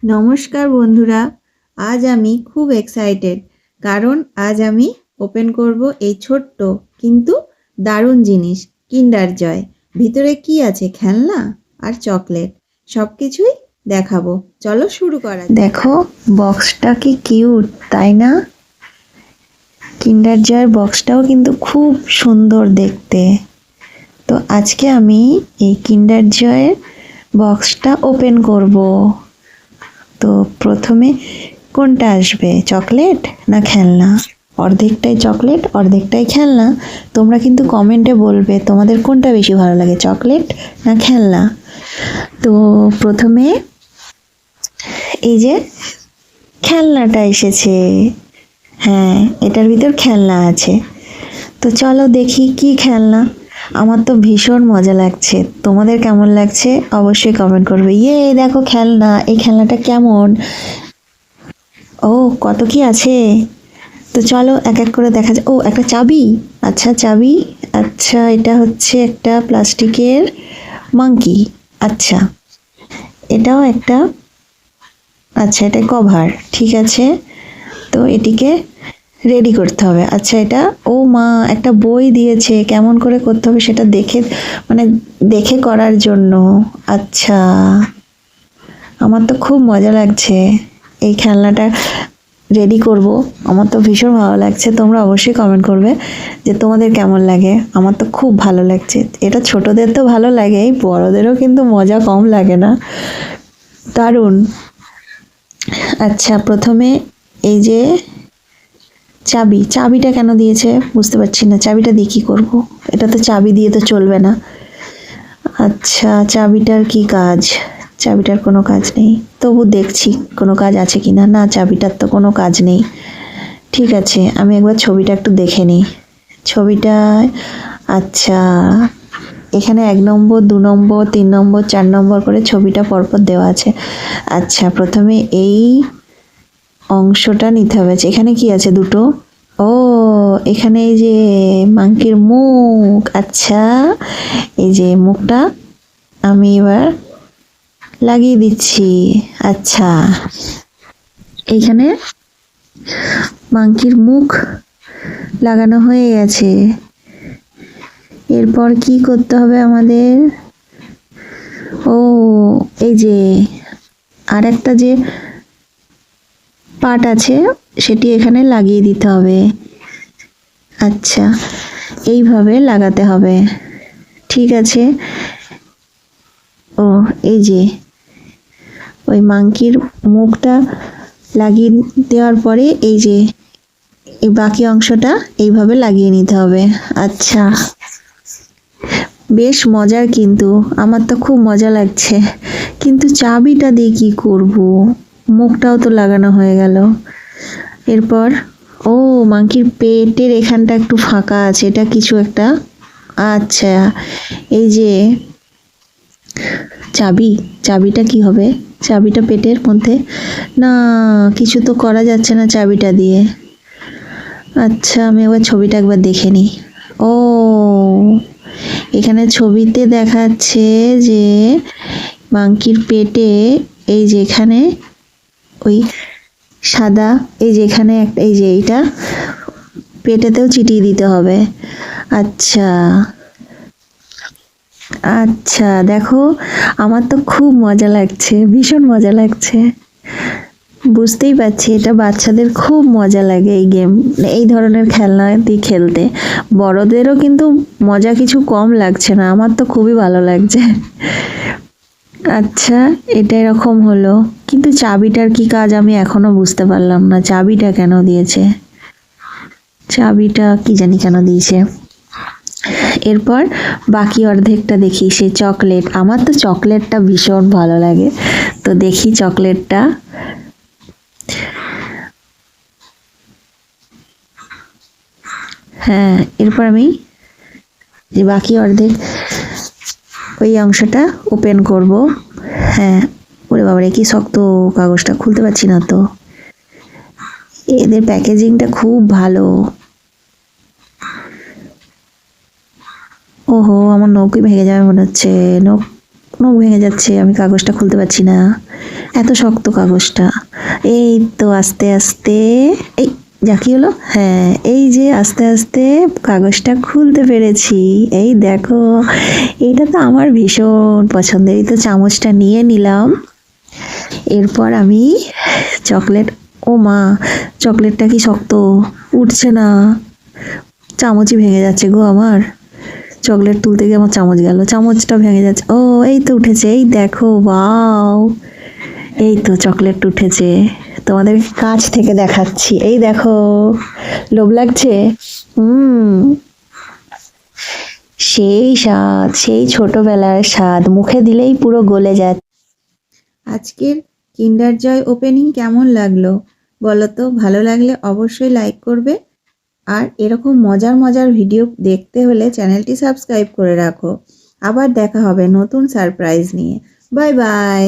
নমস্কার বন্ধুরা, আজ আমি খুব এক্সাইটেড কারণ আজ আমি ওপেন করব এই ছোট্ট কিন্তু দারুণ জিনিস কিন্ডার জয়। ভিতরে কি আছে খেলনা আর চকলেট সব কিছুই দেখাবো। চলো শুরু করা যাক। দেখো বক্সটা কি কিউট, তাই না? কিন্ডার জয়ের বক্সটাও কিন্তু খুব সুন্দর দেখতে। তো আজকে আমি এই কিন্ডার জয়ের বক্সটা ওপেন করব। তো প্রথমে কোনটা আসবে, চকলেট না খেলনা? অর্ধেকটাই চকলেট অর্ধেকটাই খেলনা। তোমরা কিন্তু কমেন্টে বলবে তোমাদের কোনটা বেশি ভালো লাগে, চকলেট না খেলনা। তো প্রথমে এই যে খেলনাটা এসেছে। হ্যাঁ, এটার ভিতর খেলনা আছে। তো চলো দেখি কি খেলনা। আমার তো ভীষণ মজা লাগছে, তোমাদের কেমন লাগছে অবশ্যই কমেন্ট করবে। ইয়ে দেখো খেলনা, এই খেলনাটা কেমন? ও কত কি আছে। তো চলো এক এক করে দেখা যায়। ও একটা চাবি, আচ্ছা চাবি, আচ্ছা এটা হচ্ছে একটা প্লাস্টিকের মাঙ্কি। আচ্ছা এটাও একটা, আচ্ছা এটা কভার, ঠিক আছে। তো এটিকে রেডি করতে হবে। আচ্ছা এটা, ও মা একটা বই দিয়েছে, কেমন করে করতে হবে সেটা দেখে, মানে দেখে করার জন্য। আচ্ছা আমার তো খুব মজা লাগছে এই খেলনাটা রেডি করব। আমার তো ভীষণ ভালো লাগছে, তোমরা অবশ্যই কমেন্ট করবে যে তোমাদের কেমন লাগে। আমার তো খুব ভালো লাগছে। এটা ছোটদের তো ভালো লাগেই, বড়দেরও কিন্তু মজা কম লাগে না, দারুণ। আচ্ছা প্রথমে এই যে চাবি, চাবিটা কেন দিয়েছে বুঝতে পারছি না, চাবিটা দিয়ে কী করবো? এটা তো চাবি দিয়ে তো চলবে না। আচ্ছা চাবিটার কি কাজ? চাবিটার কোনো কাজ নেই, তবু দেখছি কোনো কাজ আছে কি না। না চাবিটার তো কোনো কাজ নেই। ঠিক আছে আমি একবার ছবিটা একটু দেখে নিই। ছবিটায় আচ্ছা এখানে 1 নম্বর 2 নম্বর 3 নম্বর 4 নম্বর করে ছবিটা পরপর দেওয়া আছে। আচ্ছা প্রথমে এই অংশটা নিতে হবে। এখানে কি আছে দুটো? ও এখানে এই যে মাংকির মুখ। আচ্ছা এই যে মুখটা আমি এবার লাগিয়ে দিচ্ছি। আচ্ছা এইখানে মাংকির মুখ লাগানো হয়ে গেছে। এরপর কি করতে হবে আমাদের? ও এই যে আর একটা যে পার্ট আছে সেটি এখানে লাগিয়ে দিতে হবে। আচ্ছা এইভাবে লাগাতে হবে, ঠিক আছে। ও এই যে ওই মাংকির মুখটা লাগিয়ে দেওয়ার পরে এই যে এই বাকি অংশটা এইভাবে লাগিয়ে নিতে হবে। আচ্ছা বেশ মজার, কিন্তু আমার তো খুব মজা লাগছে। কিন্তু চাবিটা দিয়ে কি করব? মুখটাও তো লাগানো হয়ে গেল। এরপর ও মাংকির পেটের এখানটা একটু ফাঁকা আছে, এটা কিছু একটা। আচ্ছা এই যে চাবি, চাবিটা কি হবে? চাবিটা পেটের মধ্যে, না কিছু তো করা যাচ্ছে না চাবিটা দিয়ে। আচ্ছা আমি একবার ছবিটা একবার দেখে নিই। ও এখানে ছবিতে দেখাচ্ছে যে মাংকির পেটে এই যে এখানে ওই সাদা, এই যে এখানে একটা, এই যে এইটা পেটেতেও চিটিয়ে দিতে হবে। আচ্ছা আচ্ছা দেখো আমার তো খুব মজা লাগছে, ভীষণ মজা লাগছে। বুঝতেই পারছি এটা বাচ্চাদের খুব মজা লাগে এই গেম, এই ধরনের খেলনা দিয়ে খেলতে। বড়দেরও কিন্তু মজা কিছু কম লাগছে না, আমার তো খুবই ভালো লাগছে। আচ্ছা এটা এরকম হলো, কিন্তু চাবিটার কি কাজ আমি এখনো বুঝতে পারলাম না। চাবিটা কেন দিয়েছে? চাবিটা কি জানি কেন দিয়েছে। এরপর বাকি অর্ধেকটা দেখি, সেই চকলেট। আমার তো চকলেটটা ভীষণ ভালো লাগে, তো দেখি চকলেটটা। হ্যাঁ এরপর আমি যে বাকি অর্ধেক ওই অংশটা ওপেন করব। হ্যাঁ ওরে বাবারে কি শক্ত, কাগজটা খুলতে পারছি না তো। এদের প্যাকেজিংটা খুব ভালো। ওহো আমার নখই ভেঙে যাবে মনে হচ্ছে, নখ নখ ভেঙে যাচ্ছে, আমি কাগজটা খুলতে পারছি না, এত শক্ত কাগজটা। এই তো আস্তে আস্তে, এই যা কি হলো, হ্যাঁ এই যে আস্তে আস্তে কাগজটা খুলতে পেরেছি। এই দেখো, এটা তো আমার ভীষণ পছন্দের। এই তো চামচটা নিয়ে নিলাম। এরপর আমি চকলেট, ও মা, চকলেটটা কি শক্ত, উঠছে না, চামচই ভেঙে যাচ্ছে গো আমার। চকলেট তুলতে গিয়ে আমার চামচ গেল, চামচটা ভেঙে যাচ্ছে। ও এই তো উঠেছে, এই দেখো, ওয়াও, এই তো চকলেট উঠেছে। তোমাদের কাছ থেকে দেখাচ্ছি, এই দেখো, লোভ লাগছে? সেই স্বাদ, সেই ছোটবেলার স্বাদ, মুখে দিলেই পুরো গলে যাচ্ছে। আজকের কিন্ডার জয় ওপেনিং কেমন লাগলো বলো তো? ভালো লাগলে অবশ্যই লাইক করবে, আর এরকম মজার মজার ভিডিও দেখতে হলে চ্যানেলটি সাবস্ক্রাইব করে রাখো। আবার দেখা হবে নতুন সারপ্রাইজ নিয়ে। Bye bye.